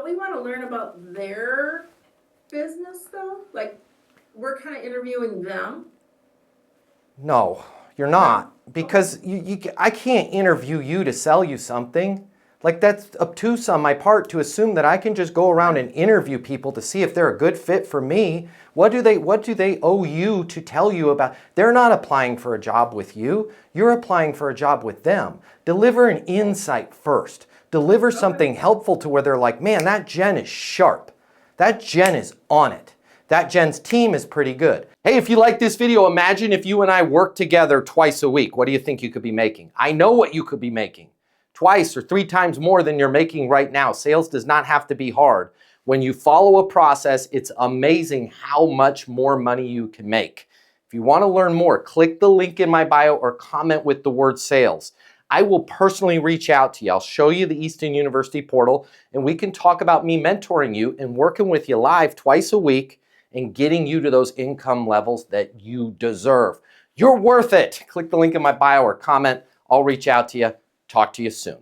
Don't we want to learn about their business though? Like, we're kind of interviewing them. No, you're not. Because I can't interview you to sell you something. Like, that's obtuse on my part to assume that I can just go around and interview people to see if they're a good fit for me. What do they owe you to tell you about? They're not applying for a job with you. You're applying for a job with them. Deliver an insight first. Deliver something helpful to where they're like, man, that Jen is sharp. That Jen is on it. That Jen's team is pretty good. Hey, if you like this video, imagine if you and I worked together twice a week. What do you think you could be making? I know what you could be making. Twice or 3 times more than you're making right now. Sales does not have to be hard. When you follow a process, it's amazing how much more money you can make. If you want to learn more, click the link in my bio or comment with the word sales. I will personally reach out to you. I'll show you the Easton University portal, and we can talk about me mentoring you and working with you live twice a week and getting you to those income levels that you deserve. You're worth it. Click the link in my bio or comment. I'll reach out to you. Talk to you soon.